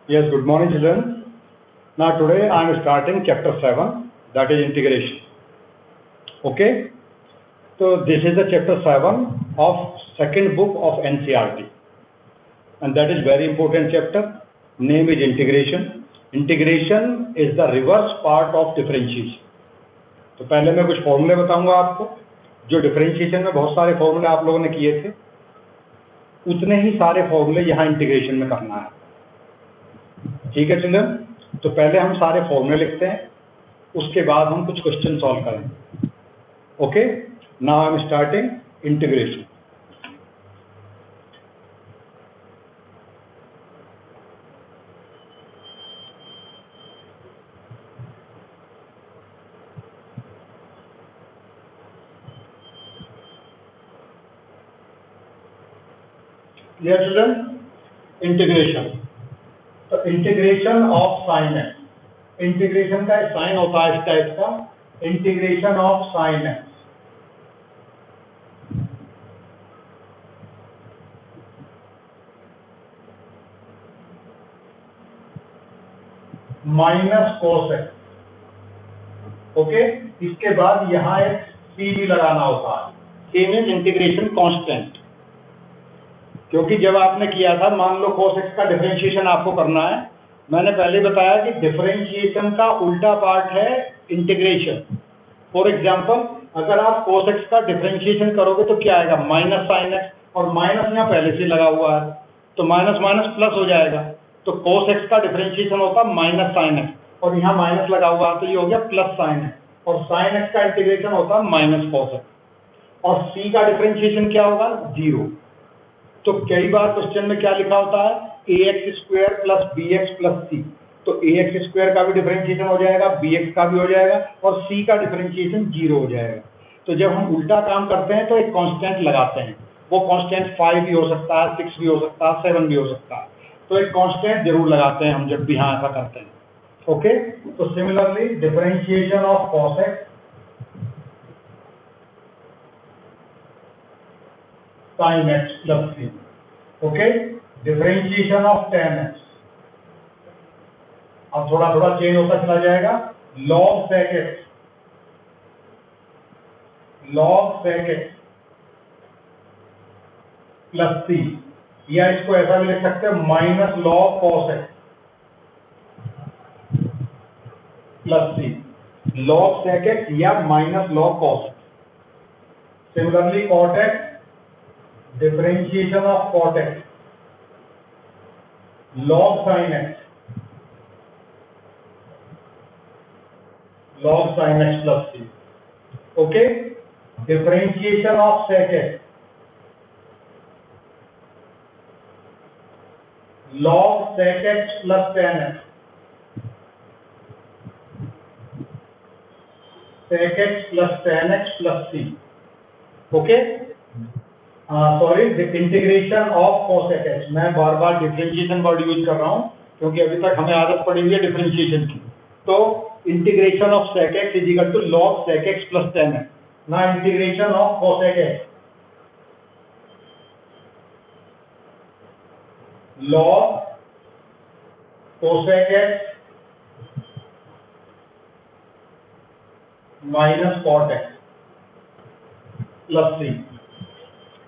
Yes, good morning, children. Now today I am starting chapter 7, that is integration. Okay, so this is the chapter 7 of second book of NCERT, and that is very important chapter. Name is integration. Integration is the reverse part of differentiation. तो पहले मैं कुछ फॉर्मूले बताऊंगा आपको, जो differentiation में बहुत सारे फॉर्मूले आप लोगों ने किए थे, उतने ही सारे फॉर्मूले यहाँ इंटीग्रेशन में करना है. ठीक है चिल्ड्रन. तो पहले हम सारे फॉर्मूले लिखते हैं, उसके बाद हम कुछ क्वेश्चन सॉल्व करेंगे. Okay, now I am starting integration. Dear children, integration. तो integration of sine x, integration का साइन होता है इस टाइप का, integration of sine x minus cos x. Okay, इसके बाद यहां एक सी भी लगाना होता है. सी मीन्स इंटीग्रेशन कांस्टेंट, क्योंकि जब आपने किया था, मान लो cos x का डिफरेंशिएशन आपको करना है. मैंने पहले बताया कि डिफरेंशिएशन का उल्टा पार्ट है इंटीग्रेशन. फॉर एग्जांपल, अगर आप cos x का डिफरेंशिएशन करोगे तो क्या आएगा, माइनस साइन x, और माइनस यहाँ पहले से लगा हुआ है, तो माइनस माइनस प्लस हो जाएगा. तो cos x का डिफरेंशिएशन होता है माइनस साइन x, और यहाँ माइनस लगा हुआ है तो ये हो गया प्लस साइन x, और साइन x का इंटीग्रेशन होता है माइनस cos x, और c का डिफरेंशिएशन क्या होगा, 0. तो कई बार क्वेश्चन में क्या लिखा होता है, ax square plus bx plus c. तो ax स्क्वायर का भी डिफरेंशिएशन हो जाएगा, bx का भी हो जाएगा, और c का डिफरेंशिएशन 0 हो जाएगा. तो जब हम उल्टा काम करते हैं तो एक कांस्टेंट लगाते हैं. वो कांस्टेंट 5 भी हो सकता है, 6 भी हो सकता है, 7 भी हो सकता है. तो एक कांस्टेंट जरूर लगाते हैं हम जब भी यहाँ ऐसा करते हैं. ओके, तो similarly differentiation of cos x sin x plus c. Okay, differentiation of tan x. अब थोड़ा थोड़ा चेंज होता चला जाएगा. log sec x, log sec x plus c, या इसको ऐसा भी लिख सकते हैं minus log cos x plus c. log sec x या minus log cos x. Similarly cot x, differentiation of cot x, log sin x, log sin x plus c. Okay, differentiation of sec x, log sec x plus tan x, sec x plus tan x plus c. Okay, sorry, integration of cos x. मैं बार बार differentiation word use कर रहा हूं क्योंकि अभी तक हमें आदत पड़ी हुई है डिफरेंशिएशन की. तो integration of sec x is equal to log sec x plus tan x. ना integration of cos x, log cos x minus cot x plus c.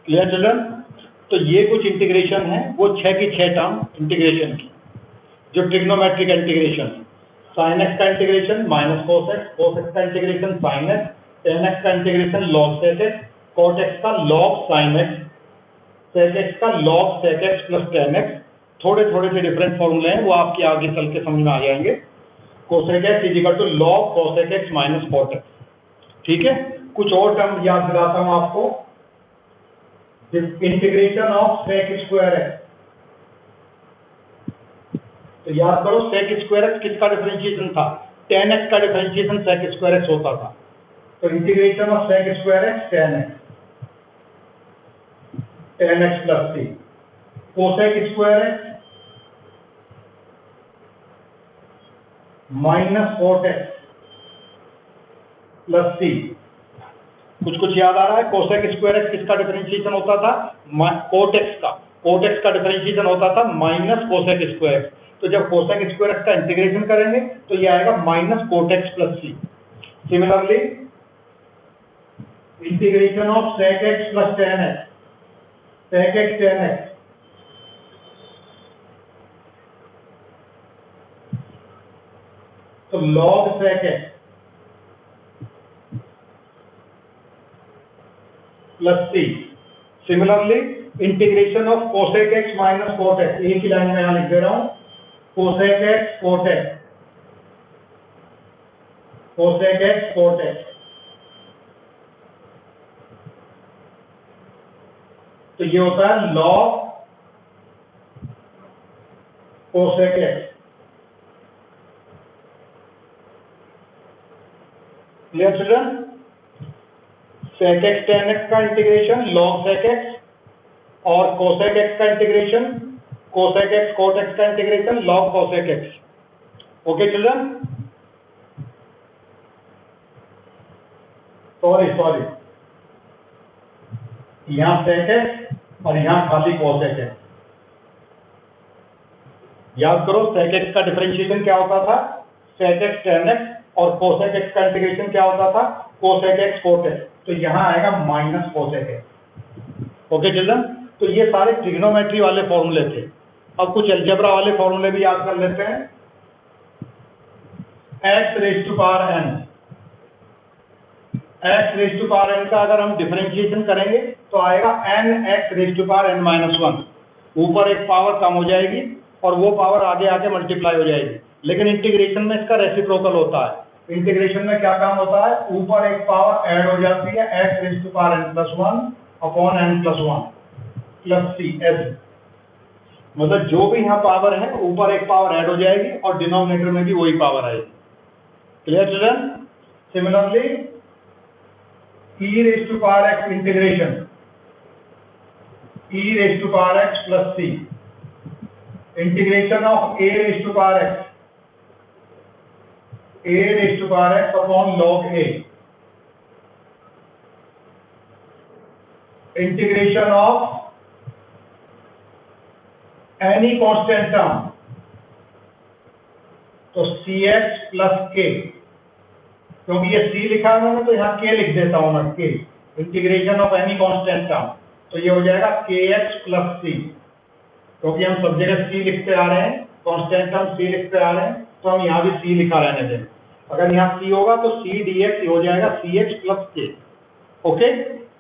Clear children? तो ये कुछ इंटीग्रेशन है, वो 6 की 6 टर्म इंटीग्रेशन की, जो ट्रिग्नोमेट्रिक इंटीग्रेशन है. साइन एक्स का इंटीग्रेशन माइनस cos x का integration sine x, tan x का integration log sec x, cot x का log sin x, sec x का log sec x plus tan x. थोड़े थोड़े से डिफरेंट फॉर्मूले हैं, वो आपके आगे चल के समझ में आ जाएंगे. cosec x is equal to log cosec x minus cot x. ठीक है, कुछ और टर्म याद दिलाता हूं आपको. Integration of sec square x. तो याद करो, sec स्क्वायर x किसका डिफरेंशिएशन था, tan x का डिफरेंशिएशन sec स्क्वायर x होता था. तो integration of sec square x tan x plus c. cosec square x minus cot x plus c. कुछ कुछ याद आ रहा है. cosec स्क्वायर x किसका डिफरेंशिएशन होता था, cot x का. cot x का डिफरेंशिएशन होता था माइनस cosec स्क्वायर x. तो जब कोसेक स्क्वायर एक्स का इंटीग्रेशन करेंगे तो ये आएगा minus cot x plus c. Similarly integration of sec x plus tan x, sec x tan x, तो log sec x plus c. Similarly integration of cosec x minus cot x, एक ही line में यहां लिख दे रहा हूं, cosec x cot x, cosec x cot x, तो ये होता है log cosec x। Clear children? sec x tan x का इंटीग्रेशन log sec x और cosec x का integration cosec x cot x का integration log cosec x। Okay children? Sorry यहां sec x और यहां खाली cosec x। याद करो sec x का डिफरेंशिएशन क्या होता था, sec x tan x, और cosec x का इंटीग्रेशन क्या होता था, cosec x cot x। तो यहां आएगा minus cosec x। Okay children? तो ये सारे ट्रिग्नोमेट्री वाले फॉर्मूले थे। अब कुछ अलजेब्रा वाले फॉर्मूले भी याद कर लेते हैं। x raise to power n, x raise to power n का अगर हम डिफरेंशिएशन करेंगे तो आएगा n x raise to power n minus 1। ऊपर एक पावर कम हो जाएगी और वो पावर आगे आके मल्टीप्लाई हो जाएगी, लेकिन इंटीग्रेशन में इसका रेसिप्रोकल होता है। इंटीग्रेशन में क्या काम होता है, ऊपर एक पावर ऐड हो जाती है x raise to power n plus 1 upon n plus 1 plus c एस, मतलब जो भी यहाँ पावर है ऊपर एक पावर ऐड हो जाएगी और डिनोमिनेटर में भी वही पावर आएगी। Clear children? Similarly e raise to power x integration e raise to power x plus c, integration of a raise to power x, a raise to power x upon log a, integration of any constant term, तो cx plus k, क्योंकि ये c लिखा है मैंने तो यहाँ k लिख देता हूं मैं, k, integration of any constant term, तो ये हो जाएगा kx प्लस c, क्योंकि हम सब जगह c लिखते आ रहे हैं, कांस्टेंट टर्म c लिखते आ रहे हैं, तो हम यहाँ भी c लिखा रहने दें। अगर यहाँ c होगा तो c dx हो जाएगा cx प्लस k। ओके,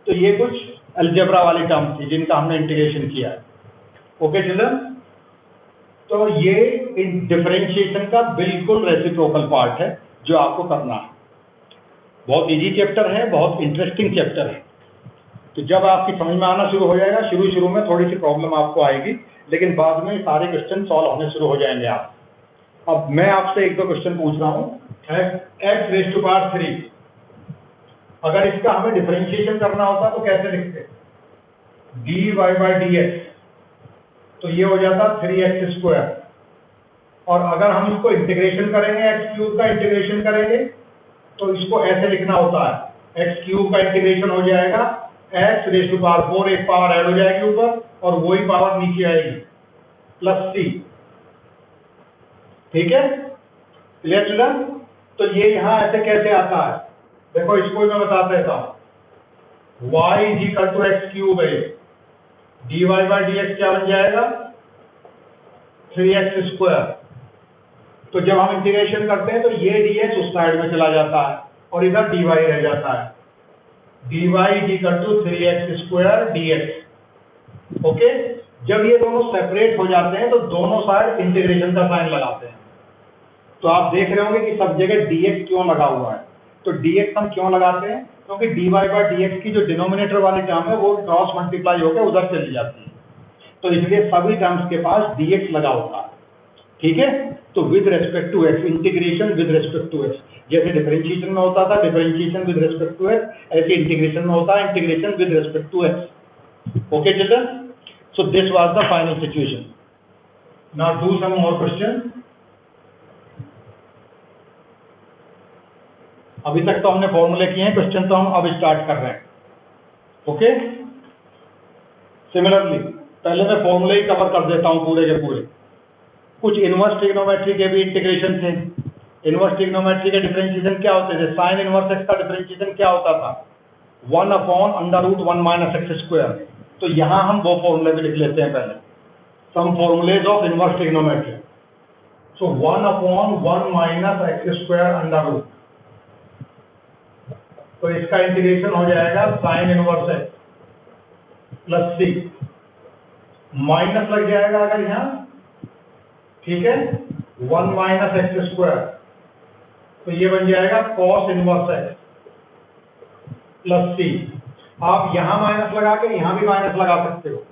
तो ये कुछ अलजेब्रा वाली टर्म थी जिनका हमने इंटीग्रेशन किया है। Okay children? तो ये डिफरेंशिएशन का बिल्कुल रेसिप्रोकल पार्ट है जो आपको करना है। बहुत इजी चैप्टर है, बहुत इंटरेस्टिंग चैप्टर है। तो जब आपकी समझ में आना शुरू हो जाएगा, शुरू में थोड़ी सी प्रॉब्लम आपको आएगी, लेकिन बाद में सारे क्वेश्चन सॉल्व होने शुरू हो जाएंगे आप। अब मैं आपसे एक दो क्वेश्चन पूछ रहा हूँ। x रेज़ टू पावर 3, अगर इसका हमें डिफरेंशिएशन करना होता तो कैसे लिखते, dy बाई dx, तो ये हो जाता 3x स्क्वायर, और अगर हम इसको इंटीग्रेशन करेंगे, x क्यूब का इंटीग्रेशन करेंगे तो इसको ऐसे लिखना होता है, x क्यूब का इंटीग्रेशन हो जाएगा x रेज़ टू पावर 4, एक पावर ऐड हो जाएगी ऊपर और वही पावर नीचे आएगी प्लस c। ठीक है? Clear children? तो ये यहां ऐसे कैसे आता है, देखो इसको मैं बता देता हूं। y is equal to x cube है, dy बाई dx क्या बन जाएगा 3x स्क्वायर। तो जब हम इंटीग्रेशन करते हैं तो ये dx उस साइड में चला जाता है और इधर dy रह जाता है, dy is equal to 3x square dx। Okay, जब ये दोनों सेपरेट हो जाते हैं तो दोनों साइड इंटीग्रेशन का साइन लगाते हैं। तो आप देख रहे होंगे कि सब जगह dx क्यों लगा हुआ है। तो dx हम क्यों लगाते हैं, क्योंकि dy बाई dx की जो डिनोमिनेटर वाली टर्म है वो क्रॉस मल्टीप्लाई होकर उधर चली जाती है, तो इसलिए सभी टर्म्स के पास dx लगा होता है। ठीक है? तो with respect to x, integration with respect to x, जैसे डिफरेंशिएशन में होता था differentiation with respect to x, ऐसे इंटीग्रेशन में होता है integration with respect to x। Okay children? So this was the final situation. Now do some more question. अभी तक तो हमने फॉर्मूले किए हैं, क्वेश्चन तो हम अब स्टार्ट कर रहे हैं। ओके, सिमिलरली पहले मैं फॉर्मूले ही कवर कर देता हूं पूरे के पूरे। कुछ इनवर्स ट्रिग्नोमेट्री के भी इंटीग्रेशन थे। इनवर्स ट्रिग्नोमेट्री के डिफरेंशिएशन क्या होते थे? साइन इनवर्स एक्स का डिफरेंशिएशन क्या होता था? 1/√1 माइनस एक्स स्क्वायर। तो यहाँ हम वो फॉर्मूले भी लिख लेते हैं पहले, some formulae of inverse trigonometry. So 1/1 minus x square under root, तो इसका इंटीग्रेशन हो जाएगा साइन इनवर्स एक्स प्लस सी, माइनस लग जाएगा अगर यहाँ, ठीक है, 1 माइनस एक्स स्क्वायर, तो ये बन जाएगा कॉस इनवर्स एक्स प्लस सी। आप यहां माइनस लगा के यहां भी माइनस लगा सकते हो,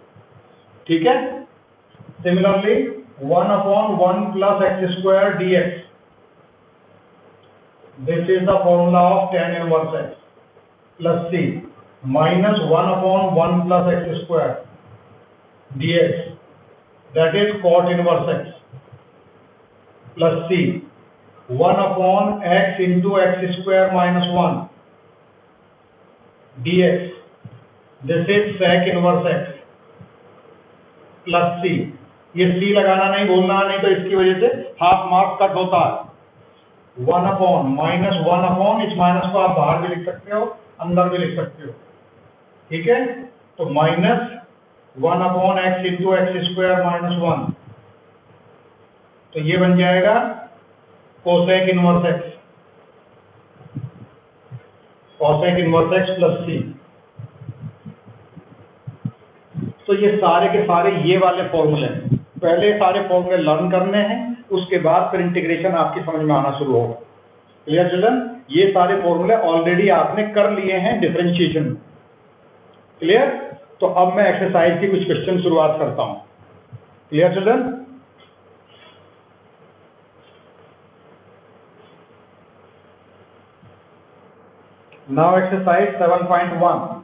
ठीक है। Similarly 1/1 plus x square dx, this is the formula of tan inverse x plus C, minus 1/1 plus x square dx, that is cot inverse x plus c, 1/x into x square minus 1 dx, this is sec inverse x plus c। ये c लगाना नहीं, बोलना नहीं, तो इसकी वजह से half marks cut होता है। 1/, माइनस 1/, इस माइनस को आप बाहर भी लिख सकते हो, अंदर भी लिख सकते हो, ठीक है। तो minus 1/x into x square minus 1, तो ये बन जाएगा cosec inverse x, cosec inverse x plus C. तो ये सारे के सारे ये वाले फॉर्मूले, पहले सारे फॉर्मूले लर्न करने हैं, उसके बाद फिर इंटीग्रेशन आपकी समझ में आना शुरू होगा। Clear children? ये सारे फॉर्मूले ऑलरेडी आपने कर लिए हैं डिफरेंशिएशन में। क्लियर? तो अब मैं एक्सरसाइज की कुछ क्वेश्चन शुरुआत करता हूं। Clear children? Now exercise 7.1।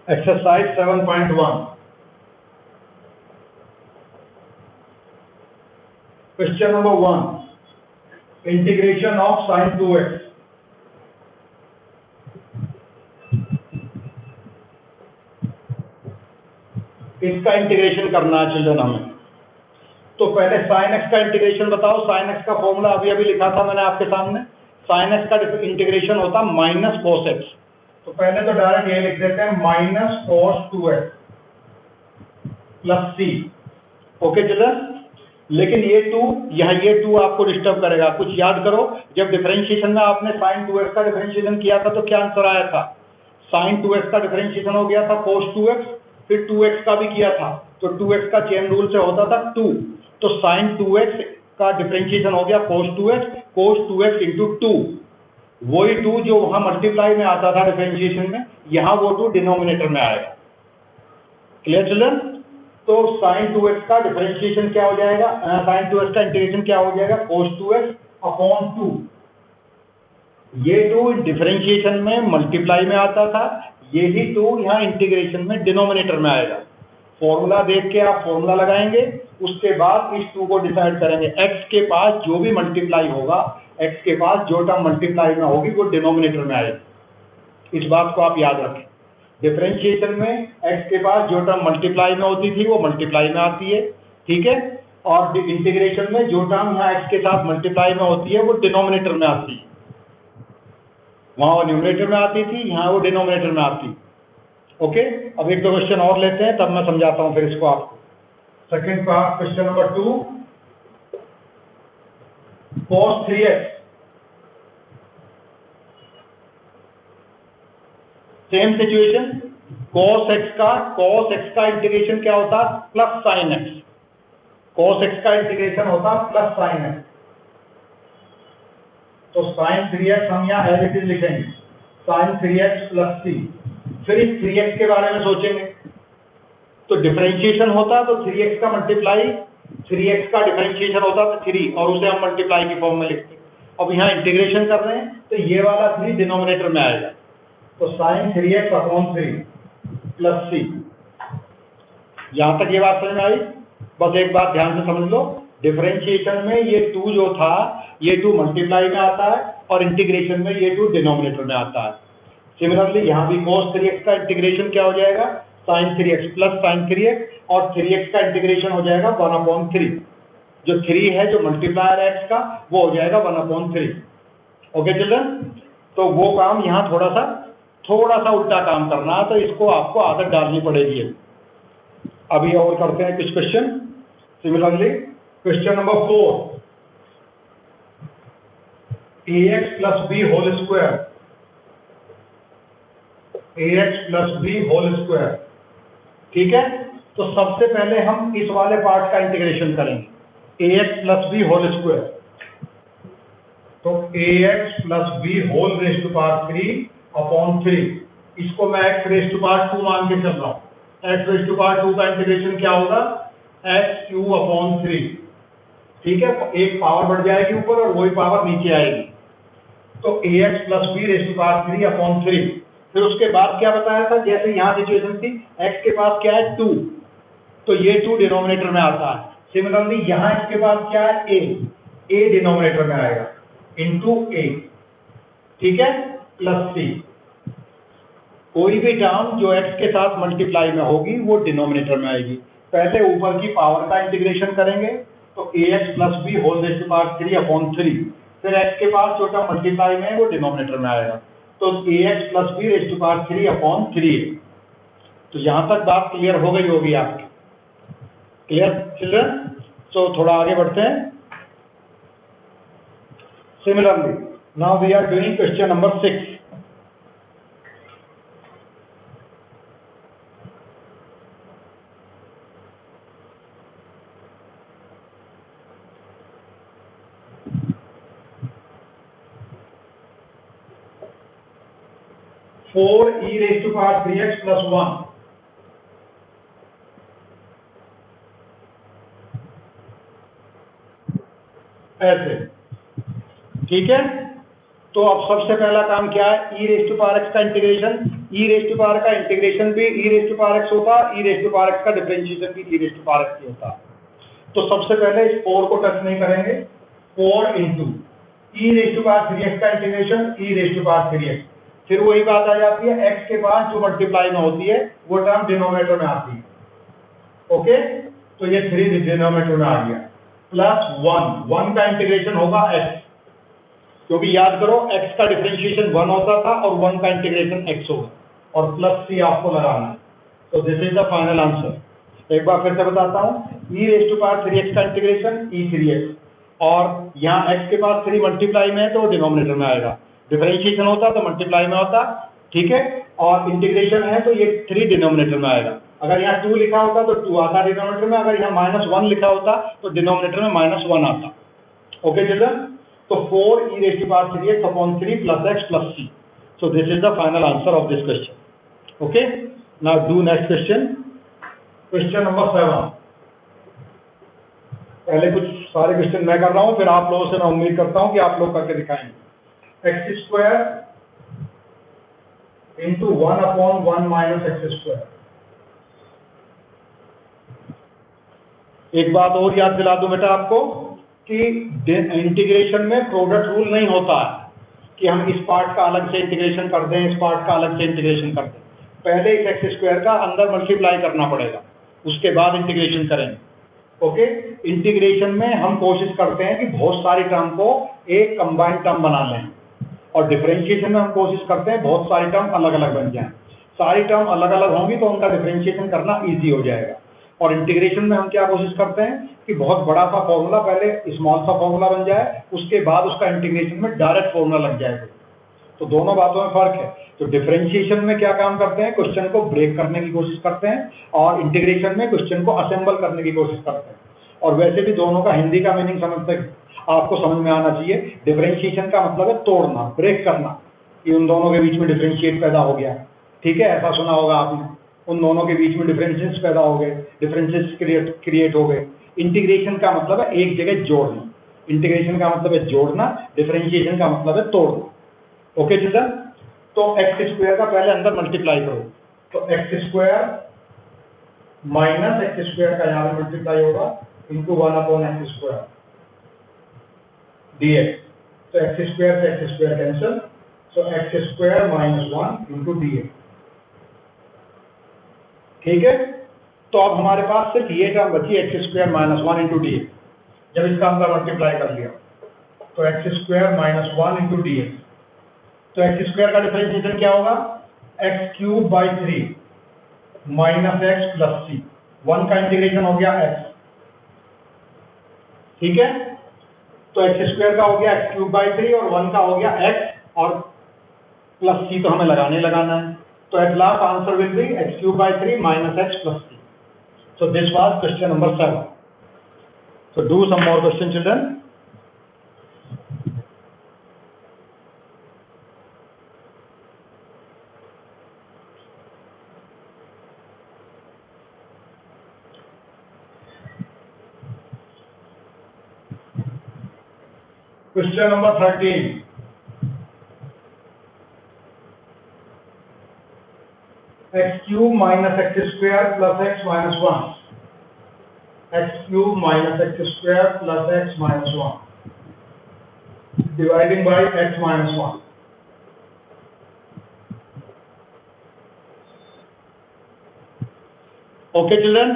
Exercise 7.1. Question number 1. Integration of sin 2x. इसका इंटीग्रेशन करना है चिल्ड्रन हमें। तो पहले sin x का इंटीग्रेशन बताओ। sin x का फॉर्मूला अभी अभी लिखा था मैंने आपके सामने। sin x का इंटीग्रेशन होता माइनस cos x। तो पहले तो डायरेक्ट ये लिख देते हैं minus cos 2x plus C. Okay children? लेकिन ये 2 यहाँ ये 2 आपको डिस्टर्ब करेगा। कुछ याद करो, जब डिफरेंशिएशन में आपने sin 2x का डिफरेंशिएशन किया था तो क्या आंसर आया था? sin 2x का डिफरेंशिएशन हो गया था cos 2x, फिर 2x का भी किया था, तो 2x का चेन रूल से होता था 2, तो sin 2x का डिफरेंशिएशन हो गया cos 2x इंटू 2। वही 2 जो वहां मल्टीप्लाई में आता था डिफरेंशिएशन में, यहाँ वो 2 डिनोमिनेटर में आएगा। Clear children? तो sin 2x का डिफरेंशिएशन क्या हो जाएगा, sin 2x का इंटीग्रेशन क्या हो जाएगा, cos 2x अपॉन 2। ये 2 डिफरेंशिएशन में मल्टीप्लाई में आता था, यही 2 यहाँ इंटीग्रेशन में डिनोमिनेटर में आएगा। फॉर्मूला देख के आप फॉर्मूला लगाएंगे, उसके बाद इस 2 को डिसाइड करेंगे। x के पास जो भी मल्टीप्लाई होगा, x के पास जो टर्म मल्टीप्लाई में होगी वो डिनोमिनेटर में आएगी। इस बात को आप याद रखें। डिफरेंशिएशन में x के पास जो टर्म मल्टीप्लाई में होती थी वो मल्टीप्लाई में आती है, ठीक है, और इंटीग्रेशन में जो टर्म यहाँ x के साथ मल्टीप्लाई में होती है वो डिनोमिनेटर में आती है। वहां वो न्यूमरेटर में आती थी, यहाँ वो डिनोमिनेटर में आती है। ओके, अब एक दो क्वेश्चन और लेते हैं, तब मैं समझाता हूं फिर इसको आपको। Second part, question number 2, cos 3x। Same situation, cos x का इंटीग्रेशन क्या होता? Plus sin x। cos x का इंटीग्रेशन होता प्लस sin x। तो sin 3x हम यहाँ एज इट इज लिखेंगे, sin 3x प्लस c। फिर इस 3x के बारे में सोचेंगे। तो डिफरेंशिएशन होता तो 3x का मल्टीप्लाई 3x का डिफरेंशिएशन होता तो 3 और उसे हम मल्टीप्लाई की फॉर्म में लिखते। अब यहाँ इंटीग्रेशन कर रहे हैं तो ये वाला 3 डिनोमिनेटर में आएगा, तो sin 3x upon 3 plus c। यहाँ तक ये बात समझ में आई? बस एक बात ध्यान से समझ लो, डिफरेंशिएशन में ये 2 जो था ये 2 मल्टीप्लाई में आता है और इंटीग्रेशन में ये 2 डिनोमिनेटर में आता है। सिमिलरली यहाँ भी cos 3x का इंटीग्रेशन क्या हो जाएगा, sin 3x plus sin 3x और 3x का इंटीग्रेशन हो जाएगा 1/3। जो 3 है जो मल्टीप्लायर x का वो हो जाएगा 1/3। ओके चिल्ड्रन, तो वो काम यहाँ थोड़ा सा उल्टा काम करना है, तो इसको आपको आदत डालनी पड़ेगी। अभी और करते हैं कुछ question. Similarly question number 4, ax plus b whole square, ax plus b whole square, ठीक है। तो सबसे पहले हम इस वाले पार्ट का इंटीग्रेशन करेंगे, ax plus b whole square. तो ax plus b whole raise to power 3 upon 3, इसको मैं x रेज टू पावर 2 मान के चल रहा हूँ। x रेज टू पावर 2 का इंटीग्रेशन क्या होगा, x क्यूब अपॉन 3, ठीक है। एक पावर बढ़ जाएगी ऊपर और वही पावर नीचे आएगी। तो ax plus b raise to power 3 upon 3। फिर उसके बाद क्या बताया था, जैसे यहाँ सिचुएशन थी, x के पास क्या है 2, तो ये 2 डिनोमिनेटर में आता है। सिमिलरली यहाँ इसके पास क्या है a डिनोमिनेटर में आएगा इंटू a, ठीक है, प्लस c। कोई भी टर्म जो x के साथ मल्टीप्लाई में होगी वो डिनोमिनेटर में आएगी। पहले ऊपर की पावर का इंटीग्रेशन करेंगे, तो ax plus b whole raise to power 3 upon 3। फिर x के पास जो टर्म मल्टीप्लाई में है वो डिनोमिनेटर में आएगा, तो ax plus b raise to power 3 upon 3। तो यहाँ तक बात क्लियर हो गई होगी आपकी। Clear children? तो थोड़ा आगे बढ़ते हैं। Similarly now we are doing question number 6। Four e raise to power 3x plus 1, ऐसे, ठीक है। तो अब सबसे पहला काम क्या है, e raise to power x का integration. e raise to power का इंटीग्रेशन भी e raise to power x होता है, e raise to power x का डिफरेंशिएशन भी e raise to power x होता है। तो सबसे पहले इस 4 को टच नहीं करेंगे, 4 into e raise to power 3x का integration e raise to power 3x। फिर वही बात आ जाती है, x के पास जो मल्टीप्लाई में होती है वो टर्म डिनोमिनेटर में आती है। ओके, तो ये 3 डिनोमिनेटर में आ गया, प्लस 1 का इंटीग्रेशन होगा x, क्योंकि याद करो x का डिफरेंशिएशन 1 होता था और 1 का इंटीग्रेशन x होगा, और प्लस c आपको लगाना है। तो this is the final answer. एक बार फिर से बताता हूँ, e raise to power 3x का इंटीग्रेशन e3x, और यहाँ x के पास 3 मल्टीप्लाई में है तो डिनोमिनेटर में आएगा, डिफरेंशिएशन होता तो मल्टीप्लाई में होता, ठीक है, और इंटीग्रेशन है तो ये 3 डिनोमिनेटर में आएगा। अगर यहाँ 2 लिखा होता तो 2 आता डिनोमिनेटर में, अगर यहाँ -1 लिखा होता तो डिनोमिनेटर में -1 आता। ओके चिल्ड्रन, तो 4 e raise to power 3x upon 3 plus x plus c। So this is the final answer of this question. Okay, now do next question, question number 7। पहले कुछ सारे क्वेश्चन मैं कर रहा हूँ, फिर आप लोगों से मैं उम्मीद करता हूँ कि आप लोग करके दिखाएंगे। x square into 1 upon 1 minus x square. एक बात और याद दिला दूं बेटा आपको कि इंटीग्रेशन में प्रोडक्ट रूल नहीं होता है कि हम इस पार्ट का अलग से इंटीग्रेशन कर दें, इस पार्ट का अलग से इंटीग्रेशन कर दें। पहले इस एक्स स्क्वायर का अंदर मल्टीप्लाई करना पड़ेगा, उसके बाद इंटीग्रेशन करेंगे। ओके, इंटीग्रेशन में हम कोशिश करते हैं कि बहुत सारी टर्म को एक कंबाइंड टर्म बना लें, और डिफरेंशिएशन में हम कोशिश करते हैं बहुत सारी टर्म अलग अलग बन जाएं। सारी टर्म अलग अलग होंगी तो उनका डिफरेंशिएशन करना इजी हो जाएगा। और इंटीग्रेशन में हम क्या कोशिश करते हैं कि बहुत बड़ा सा फॉर्मूला पहले स्मॉल सा फॉर्मूला बन जाए, उसके बाद उसका इंटीग्रेशन में डायरेक्ट फॉर्मूला लग जाए। तो दोनों बातों में फर्क है। तो डिफरेंशिएशन में क्या काम करते हैं, क्वेश्चन को ब्रेक करने की कोशिश करते हैं, और इंटीग्रेशन में क्वेश्चन को असेंबल करने की कोशिश करते हैं। और वैसे भी दोनों का हिंदी का मीनिंग समझते आपको समझ में आना चाहिए। डिफरेंशिएशन का मतलब है तोड़ना, ब्रेक करना, कि उन दोनों के बीच में डिफरेंशिएट पैदा हो गया। ठीक है, ऐसा सुना होगा आपने। उन दोनों के बीच में डिफरेंसेस पैदा हो गए, डिफरेंसेस क्रिएट हो गए। इंटीग्रेशन का मतलब है एक जगह जोड़ना, इंटीग्रेशन का मतलब है जोड़ना, डिफरेंशिएशन का मतलब है तोड़ना। ओके चिल्ड्रन, तो एक्स स्क्वायर का पहले अंदर मल्टीप्लाई करो, तो x square minus x square का यहाँ पे मल्टीप्लाई होगा इंटू 1/x स्क्वायर dx। तो एक्स स्क्वायर से x square cancel, so x square minus 1 into dx। ठीक है, तो अब हमारे पास सिर्फ ये टर्म बची x square minus 1 into dx। जब इसका अंदर मल्टीप्लाई कर लिया तो x square minus 1 into dx, तो एक्स स्क्वायर का डिफरेंशिएशन क्या होगा, x cube by 3 minus x plus C. 1 का इंटीग्रेशन हो गया x, ठीक है, तो एक्स स्क्वायर का हो गया एक्स क्यूब बाई 3 और 1 का हो गया x और प्लस सी तो हमें लगाना है। तो at last answer will be x cube by 3 minus x plus c. So this was question number 7। So do some more question children. Question number 13. X cube minus x square plus x minus 1. X cube minus x square plus x minus 1 dividing by x minus 1। Okay children,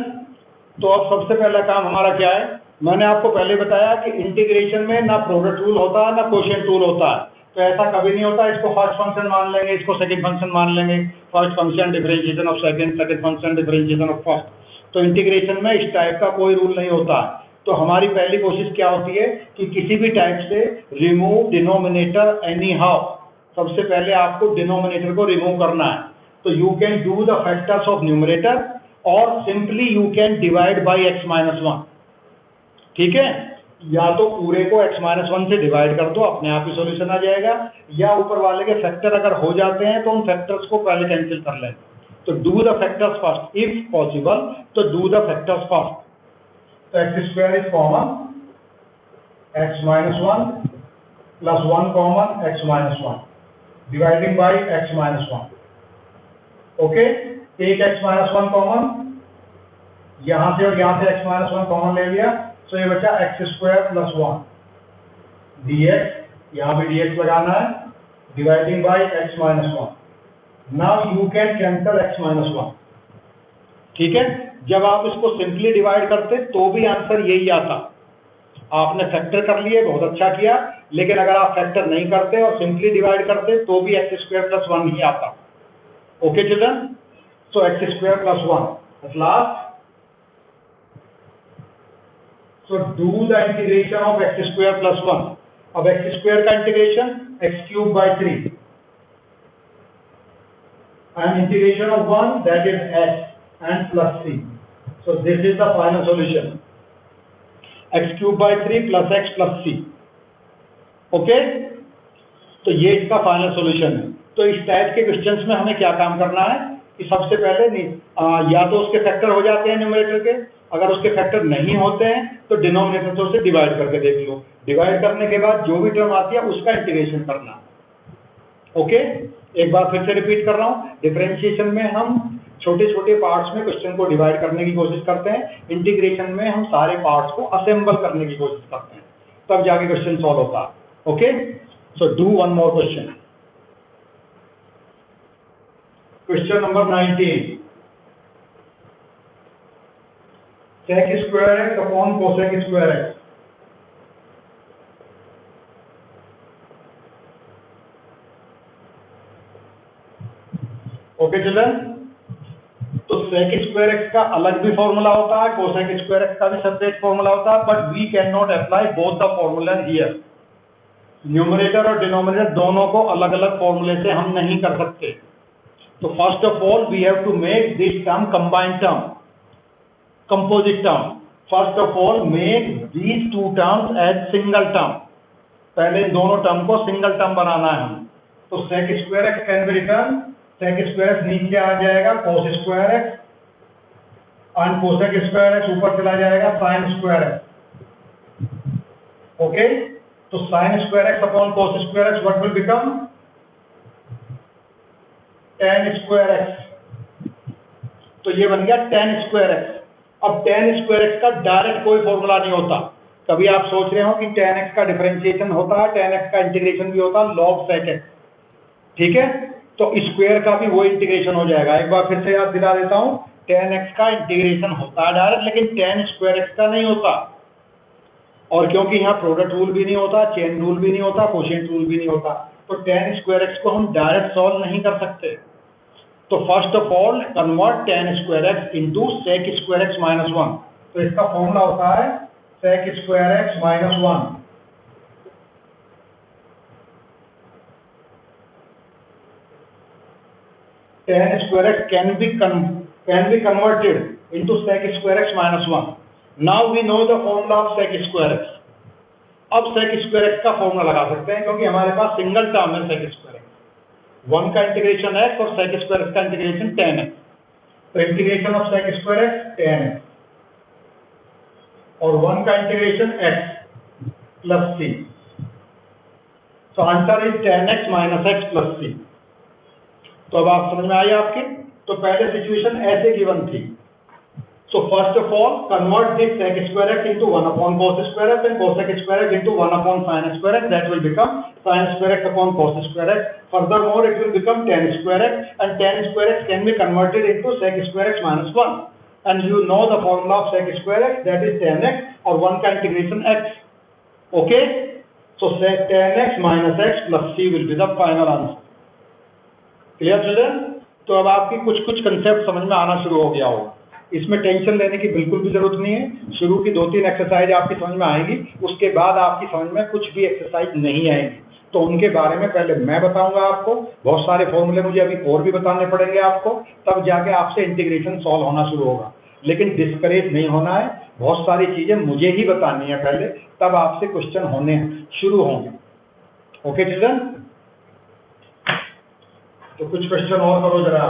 तो अब सबसे पहला काम हमारा क्या है, मैंने आपको पहले बताया कि इंटीग्रेशन में ना प्रोडक्ट रूल होता है ना कोशेंट रूल होता है। तो ऐसा कभी नहीं होता इसको फर्स्ट फंक्शन मान लेंगे, इसको सेकंड फंक्शन मान लेंगे, first function differentiation of second, second function differentiation of first. तो इंटीग्रेशन में इस टाइप का कोई रूल नहीं होता है। तो हमारी पहली कोशिश क्या होती है कि किसी भी टाइप से रिमूव डिनोमिनेटर एनी हाउ। सबसे पहले आपको डिनोमिनेटर को रिमूव करना है। तो you can do the factors of numerator और simply you can divide by x minus 1। ठीक है, या तो पूरे को x माइनस 1 से डिवाइड कर दो, अपने आप ही सॉल्यूशन आ जाएगा, या ऊपर वाले के फैक्टर अगर हो जाते हैं तो उन फैक्टर्स को पहले कैंसिल कर लें। तो do the factors first if possible, तो डू द फैक्टर्स फर्स्ट। तो x square is common, x minus 1 plus 1 common x minus 1 dividing by x minus 1। Okay, एक x माइनस 1 कॉमन, यहां से और यहां से x माइनस 1 कॉमन ले लिया, तो ये बचा एक्स स्क्वायर प्लस 1 dx, यहां भी dx लगाना है, dividing by x minus 1। Now you can cancel x minus 1। ठीक है, जब आप इसको सिंपली डिवाइड करते तो भी आंसर यही आता। आपने फैक्टर कर लिए, बहुत अच्छा किया, लेकिन अगर आप फैक्टर नहीं करते और सिंपली डिवाइड करते तो भी एक्स स्क्वायर प्लस 1 ही आता। Okay children, so x square plus 1 at last, so do the integration of x square plus 1। अब x square का integration x cube by 3 and integration of 1 that is x and plus c। so this is the final solution, x cube by 3 plus x plus c। Okay, तो ये इसका final solution है। तो इस type के questions में हमें क्या काम करना है कि सबसे पहले या तो उसके फैक्टर हो जाते हैं न्यूमरेटर के, अगर उसके फैक्टर नहीं होते हैं तो डिनोमिनेटर से डिवाइड करके देख लो, डिवाइड करने के बाद जो भी टर्म आती है उसका इंटीग्रेशन करना। ओके, एक बार फिर से रिपीट कर रहा हूँ, डिफरेंशिएशन में हम छोटे छोटे पार्ट्स में क्वेश्चन को डिवाइड करने की कोशिश करते हैं, इंटीग्रेशन में हम सारे पार्ट्स को असेंबल करने की कोशिश करते हैं, तब जाके क्वेश्चन सॉल्व होता है। Okay, so do one more question. Question number 19. Sec square x upon cosec square x। Okay children, तो sec square x का अलग भी फॉर्मूला होता है, cosec square x का भी सेपरेट फॉर्मूला होता है, but we can not apply both the formula here. Numerator और डिनोमिनेटर दोनों को अलग अलग फॉर्मूले से हम नहीं कर सकते। तो first of all we have to make this term combined term, composite term. First of all make these two terms as single term, पहले दोनों टर्म को सिंगल टर्म बनाना है हम। तो sec square x can be return sec square x नीचे आ जाएगा cos square x, and cosec square x ऊपर चला जाएगा sin स्क्वायर एक्स। ओके, तो sin square x upon cos square x what will become tan square x. तो ये बन गया tan स्क्वायर एक्स। अब tan स्क्वायर एक्स का डायरेक्ट कोई फॉर्मूला नहीं होता। कभी आप सोच रहे हो कि tan x का डिफरेंशिएशन होता है, tan x का इंटीग्रेशन भी होता है log sec x, ठीक है, तो स्क्वायर का भी वो इंटीग्रेशन हो जाएगा। एक बार फिर से याद दिला देता हूं, tan x का इंटीग्रेशन होता है डायरेक्ट, लेकिन tan स्क्वायर x का नहीं होता। और क्योंकि यहाँ प्रोडक्ट रूल भी नहीं होता, चेन रूल भी नहीं होता, कोशेंट रूल भी नहीं होता, तो tan स्क्वायर x को हम डायरेक्ट सॉल्व नहीं कर सकते। तो first of all convert tan square x into sec square x minus 1। तो इसका फॉर्मूला होता है sec square x minus 1। tan square x can be converted into sec square x minus 1. Now we know the formula of sec square x. अब sec square x का formula लगा सकते हैं क्योंकि हमारे पास सिंगल टर्म है sec square x, 1 का integration x और sec square x का इंटीग्रेशन tan x। तो integration of sec square x tan x और 1 का इंटीग्रेशन x प्लस c। तो answer is tan x minus x plus c। तो अब आप समझ में आई आपकी। तो पहले सिचुएशन ऐसे गिवन थी। So first of all convert this sec square x into 1 upon cos square x and cosec square x into 1 upon sin square x, that will become sin square x upon cos square x. Furthermore it will become tan square x, and tan square x can be converted into sec square x minus 1, and you know the formula of sec square x, that is tan x और 1 का integration x। okay, so sec tan x minus x plus c will be the final answer। Clear children? तो अब आपकी कुछ concept समझ में आना शुरू हो गया होगा। इसमें टेंशन लेने की बिल्कुल भी जरूरत नहीं है। शुरू की 2-3 एक्सरसाइज आपकी समझ में आएगी, उसके बाद आपकी समझ में कुछ भी एक्सरसाइज नहीं आएगी। तो उनके बारे में पहले मैं बताऊंगा आपको, बहुत सारे फॉर्मूले मुझे अभी और भी बताने पड़ेंगे आपको, तब जाके आपसे इंटीग्रेशन सॉल्व होना शुरू होगा। लेकिन डिस्करेज नहीं होना है, बहुत सारी चीजें मुझे ही बतानी है पहले, तब आपसे क्वेश्चन होने शुरू होंगे। Okay children? तो कुछ क्वेश्चन और करो जरा।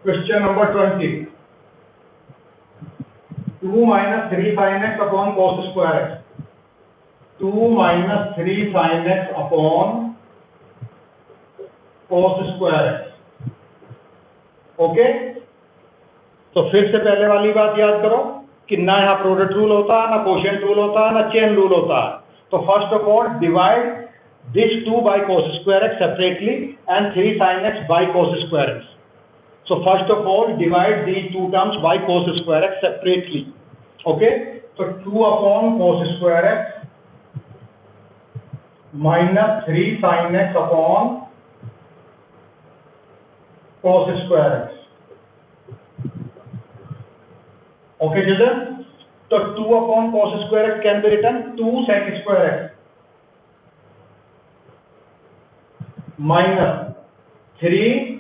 Question number 20, 2 minus 3 sin x upon cos square x, 2 minus 3 sin x upon cos square x। Okay, तो फिर से पहले वाली बात याद करो कि ना यहाँ प्रोडक्ट रूल होता है, ना कोशेंट रूल होता है, ना चेन रूल होता है। तो first of all divide this 2 by cos square x separately and 3 sin x by cos square x। So first of all divide these two terms by cos square x separately। okay, so 2 upon cos square x minus 3 sin x upon cos square x। okay children, so 2 upon cos square x can be written 2 sec square x minus 3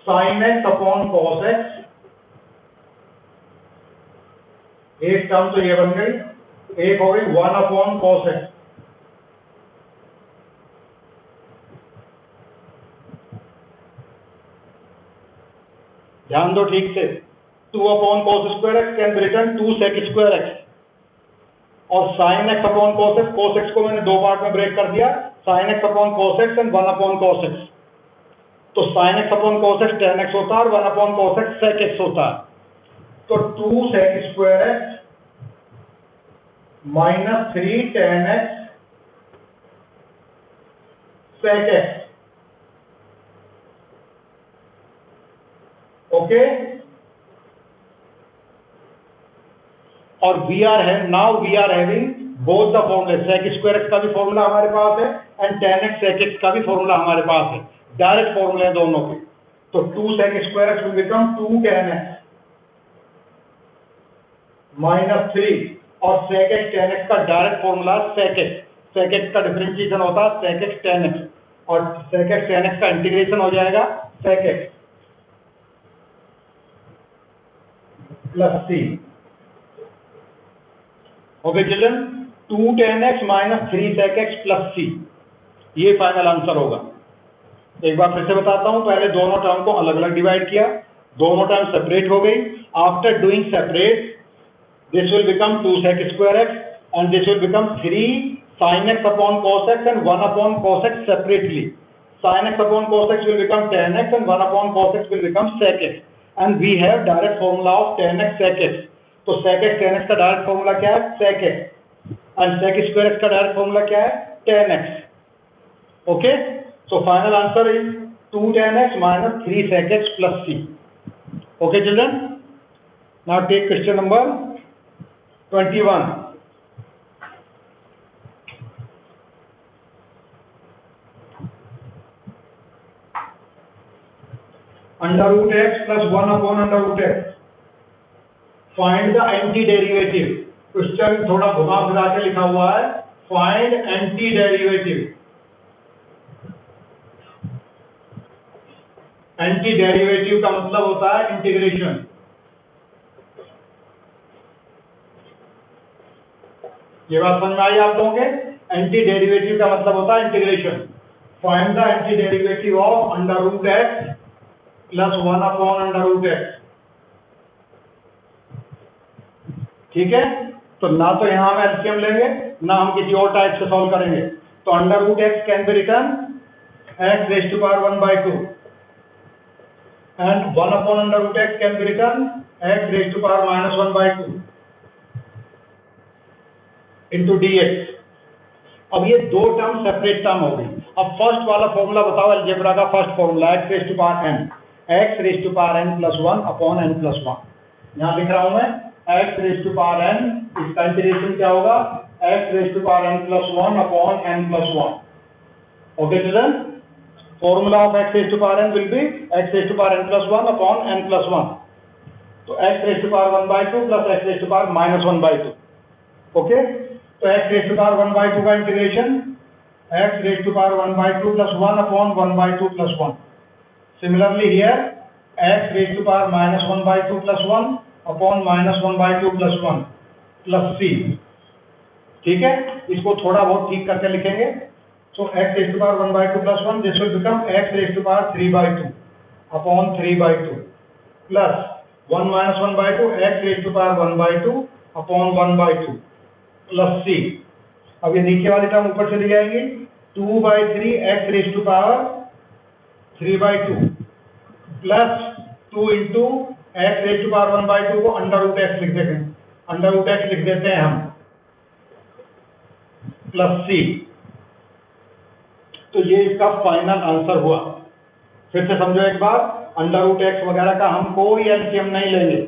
sin x upon cos x। एक term तो ये बन गई, एक हो गई 1 upon cos x। ध्यान दो ठीक से, 2 upon cos square x can be written 2 sec square x, और sin x upon cos x, cos x को मैंने दो पार्ट में ब्रेक कर दिया, sin x upon cos x and 1 upon cos x। तो sin x upon cos x tan x होता है और 1 upon cos x sec x होता है। तो 2 sec square x minus 3 tan x sec x। Okay, और we are having both the फॉर्मूले, sec square x का भी फॉर्मूला हमारे पास है and tan x sec x का भी फॉर्मूला हमारे पास है, डायरेक्ट फॉर्मूले हैं दोनों के। तो 2 sec square x will become 2 tan x minus 3, और sec x tan x का direct formula sec x, sec x का डिफरेंशिएशन होता है sec x tan x, और sec x tan x का इंटीग्रेशन हो जाएगा sec x plus c। Okay children, 2 tan x minus 3 sec x plus c, ये final answer होगा। एक बार फिर से बताता हूं, पहले दोनों टर्म को अलग अलग डिवाइड किया, दोनों टर्म सेपरेट हो गई। After doing separate, this will become 2 sec square x and this will become 3 sin x upon cos x and 1 upon cos x separately. Sin x upon cos x will become tan x and 1 upon cos x will become sec x, and we have direct formula of tan x sec x. तो sec x tan x का direct formula क्या है? sec x, and sec square x का direct formula क्या है? tan x. Okay, so final answer is 2 tan x minus 3 sec x plus c. Okay children, now take question number 21. Under root x plus 1 upon under root x. Find the antiderivative. Question थोड़ा घुमा फिरा के लिखा हुआ है, find antiderivative. Antiderivative का मतलब होता है इंटीग्रेशन। ये बात समझ में आई आप लोगों के? एंटी डेरिवेटिव का मतलब होता है integration. Find the anti derivative of under root x plus 1 upon under root x. ठीक है, तो ना तो यहां हम एलसीएम लेंगे, ना हम किसी और टाइप से सॉल्व करेंगे। तो under root x can be written x raise to power 1/2 and 1 upon under root x can be written x raise to power minus 1/2 into dx। अब ये दो टर्म सेपरेट टर्म हो गई। अब फर्स्ट वाला फॉर्मूला बताओ, अलजेब्रा का first formula x raise to power n plus 1 upon n plus 1। यहां लिख रहा हूं मैं x raise to power n, इसका इंटीग्रेशन क्या होगा? X raise to power n plus 1 upon n plus 1। Okay children, formula of x raise to power n will be x raise to power n plus 1 upon n plus 1। तो x raise to power 1/2 plus x raise to power minus 1/2। Okay, तो x raise to power 1/2 का integration x raise to power 1/2 plus 1 upon 1/2 plus 1। Similarly here x raise to power minus 1/2 plus 1 upon minus 1/2 plus 1 plus c। ठीक है, इसको थोड़ा बहुत ठीक करके लिखेंगे। So x raise to power 1/2 plus 1, this will become x raise to power 3/2 upon 3/2 plus 1 minus 1/2 x raise to power 1/2 upon 1/2 plus c। अब ये नीचे वाली टर्म ऊपर चली जाएंगी, 2/3 x raise to power 3/2 plus 2 into x raise to power 1/2 को under root x लिख देते हैं, अंडर रूट एक्स लिख देते हैं हम, प्लस c। तो ये इसका फाइनल आंसर हुआ। फिर से समझो एक बार, अंडर रूट एक्स वगैरह का हम कोई एलसीएम नहीं लेंगे,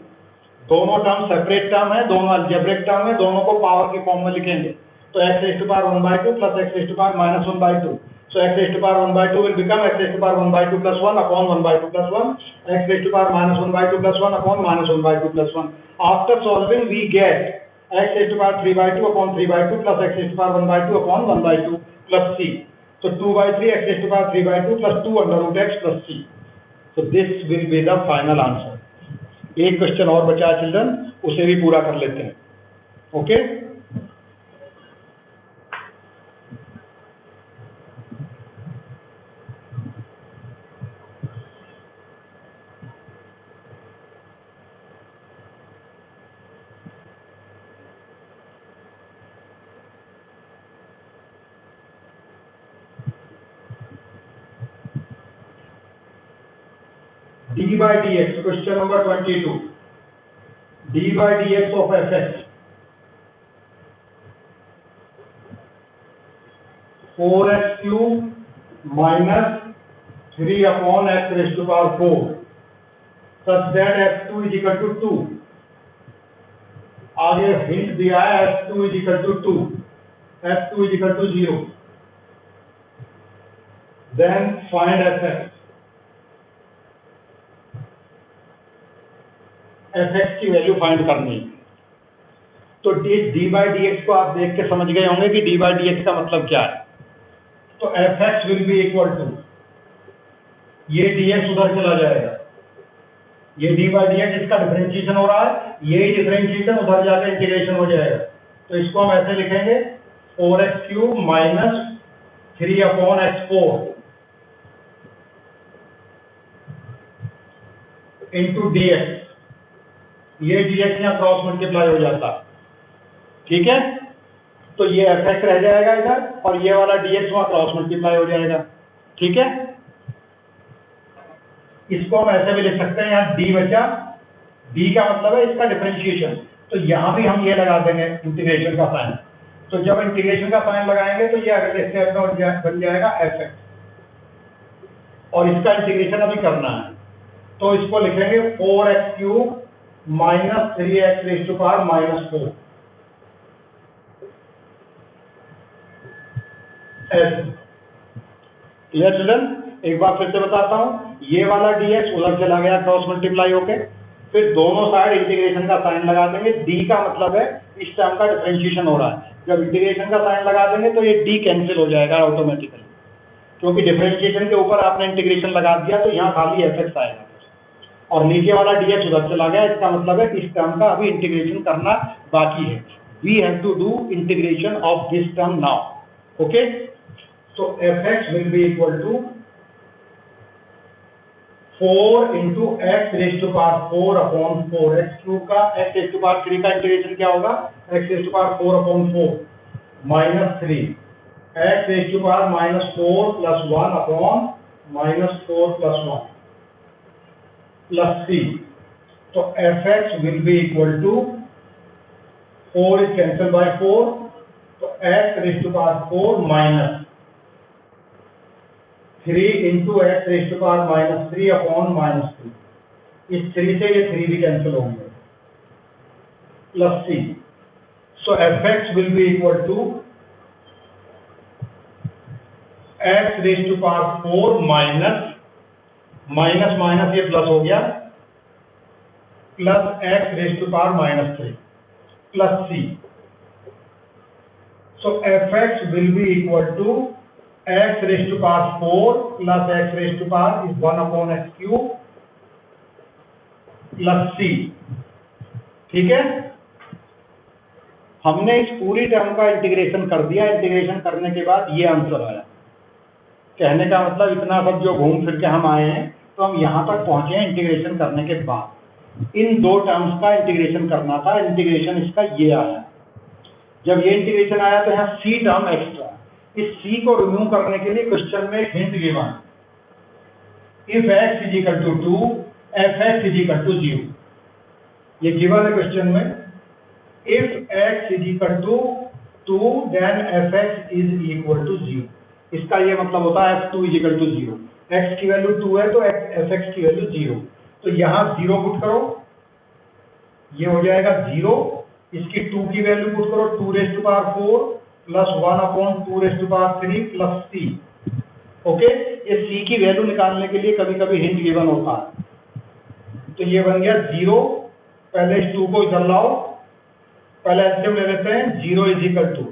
दोनों टर्म सेपरेट टर्म है, दोनों अलजेब्रिक टर्म है, दोनों को पावर की फॉर्म में लिखेंगे। तो x raise to power 1/2 plus x raise to power minus 1/2। So x raise to power 1/2 will become x raised to power 1/2 plus 1 upon 1/2 plus 1, x raised to power minus 1/2 plus 1 upon minus 1/2 plus 1. After solving, we get x raised to power 3/2 upon 3/2 plus x raised to power 1/2 upon 1/2 plus c. So 2/3 x raised to power 3/2 plus 2 under root x plus c. So this will be the final answer. एक question और बचा है children, उसे भी पूरा कर लेते हैं। Okay, d by dx, question number 22, d by dx of fx 4x cube minus 3 upon x raised to power 4 such that f2 is equal to 2। आगे हिंट दिया है f2 is equal to 2, f2 is equal to 0, then find fx। fx की value find करनी है। तो D by d x को आप देख के समझ गए होंगे कि डी बाई डी एक्स का मतलब क्या है। तो f x will be equal to, ये डी एक्स उधर चला जाएगा, ये डी बाई डी एक्स इसका डिफरेंशिएशन हो रहा है, यही डिफरेंशिएशन उधर जाकर इंटीग्रेशन हो जाएगा। तो इसको हम ऐसे लिखेंगे 4x³ minus 3/x4 into D x, ये डी एक्स यहाँ क्रॉस मल्टीप्लाई हो जाता, ठीक है। तो ये एफ एक्स रह जाएगा इधर और ये वाला डी एक्स वहां क्रॉस मल्टीप्लाई हो जाएगा, ठीक है। इसको हम ऐसे भी लिख सकते हैं, यहाँ डी बचा, डी का मतलब है इसका डिफरेंशिएशन, तो यहां भी हम ये लगा देंगे इंटीग्रेशन का साइन। तो जब इंटीग्रेशन का साइन लगाएंगे तो ये अगले स्टेप में बन जाएगा एफ एक्स, और इसका इंटीग्रेशन अभी करना है। तो इसको लिखेंगे 4x³ माइनस 3x⁻⁻4 ऐसे। Clear children? एक बार फिर से बताता हूं, ये वाला dx उधर चला गया क्रॉस मल्टीप्लाई होके, फिर दोनों साइड इंटीग्रेशन का साइन लगा देंगे। d का मतलब है इस टर्म का डिफरेंशिएशन हो रहा है, जब इंटीग्रेशन का साइन लगा देंगे तो ये d कैंसिल हो जाएगा ऑटोमेटिकली, क्योंकि डिफरेंशिएशन के ऊपर आपने इंटीग्रेशन लगा दिया तो यहाँ खाली एफ एक्स आएगा, और नीचे वाला dx उधर चला गया। इसका मतलब है इस टर्म का अभी इंटीग्रेशन करना बाकी है। We have to do integration of this term now, okay. So f(x) will be equal to 4 into x raised to power 4 upon 4 x³ का x raised to power 3 का इंटीग्रेशन क्या होगा, x raised to power 4 upon 4 minus 3 x raised to power -4 plus 1 upon -4 plus 1 plus c। तो f(x) will be equal to 4 is cancelled by 4, तो x raised to power 4 minus 3 into x raised to power -3 upon -3, इस 3 से ये 3 भी cancel होंगे, plus c। So f(x) will be equal to x raised to power 4 minus minus ये plus हो गया, plus x raised to power -3 plus c। So f(x) will be equal to x raised to power 4 plus x raised to power is 1 upon x³ plus c, ठीक है। हमने इस पूरी term का integration कर दिया। इंटीग्रेशन करने के बाद ये आंसर आया। कहने का मतलब इतना सब जो घूम फिर के हम आए हैं, तो हम यहां तक पहुंचे हैं इंटीग्रेशन करने के बाद। इन दो टर्म्स का इंटीग्रेशन करना था, इंटीग्रेशन इसका ये आया। जब ये इंटीग्रेशन आया तो यहाँ c टर्म एक्स्ट्रा, इस c को रिमूव करने के लिए क्वेश्चन में hint given, if x is equal to 2 f(x) is equal to 0। ये गिवन है क्वेश्चन में, if x is equal to 2 then f(x) is equal to 0। इसका ये मतलब होता है f2 is equal to 0। x की वैल्यू 2 है तो f(x) की वैल्यू 0। तो यहाँ 0 पुट करो, ये हो जाएगा 0। इसकी 2 की वैल्यू पुट करो, 2 raised to power 4 plus 1 upon 2 raised to power 3 plus c, okay. ये c की वैल्यू निकालने के लिए कभी कभी हिंट गिवन होता है। तो ये बन गया 0। पहले इस 2 को इधर लाओ, पहले एलसीएम ले लेते हैं। 0 is equal to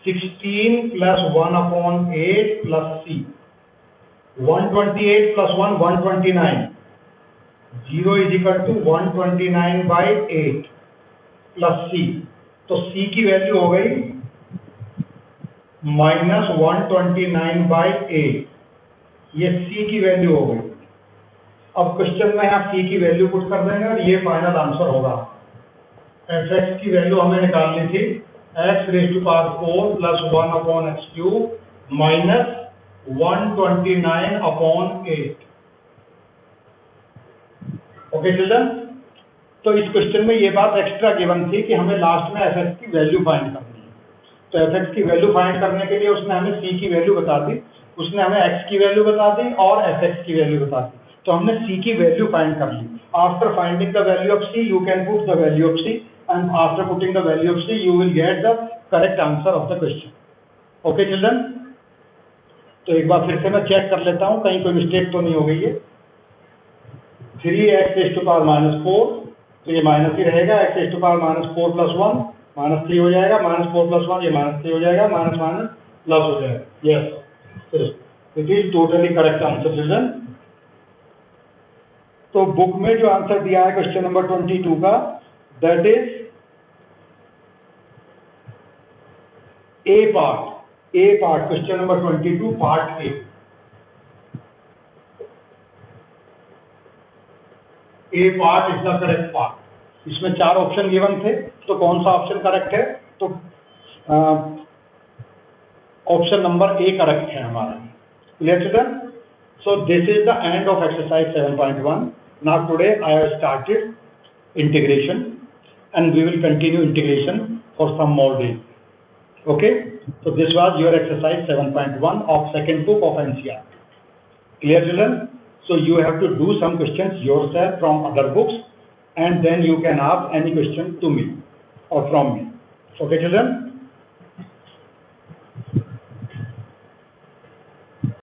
16 plus 1 upon 8 plus c, 128 plus 1 129, 0 is equal to 129 by 8 plus c। तो c की वैल्यू हो गई -129 बाई 8, ये c की वैल्यू हो गई। अब क्वेश्चन में यहाँ c की वैल्यू पुट कर देंगे और ये फाइनल आंसर होगा। f(x) की वैल्यू हमें निकालनी थी, x raised to power 4 plus 1 upon x³ minus 129 upon 8। Okay children? तो इस क्वेश्चन में ये बात एक्स्ट्रा गिवन थी कि हमें लास्ट में f(x) की वैल्यू फाइंड करनी है। तो f(x) की वैल्यू फाइंड करने के लिए उसने हमें c की वैल्यू बता दी, उसने हमें x की वैल्यू बता दी और f(x) की वैल्यू बता दी। तो हमने c की वैल्यू फाइंड कर ली। After finding the value of c you can put the value of c and after putting the value of c you will get the correct answer of the question. Okay children? तो एक बार फिर से मैं check कर लेता हूँ कहीं कोई मिस्टेक तो नहीं हो गई है। 3x raised to power -4, तो ये माइनस ही रहेगा। x raised to power -4 plus 1 -3 हो जाएगा, -4 + 1 ये -3 हो जाएगा, माइनस माइनस प्लस हो जाएगा। Yes, it is totally correct answer children. तो बुक में जो आंसर दिया है क्वेश्चन नंबर 22 का, that is a part, question number 22 part A part is the correct part. इसमें 4 ऑप्शन गिवन थे, तो कौन सा ऑप्शन करेक्ट है? तो ऑप्शन नंबर ए करेक्ट है हमारा। Clear children? So this is the end of exercise 7.1। Now today I have started integration and we will continue integration for some more days. Okay, so this was your exercise 7.1 of second book of NCERT. Clear children? So you have to do some questions yourself from other books and then you can ask any question to me or from me. Okay children?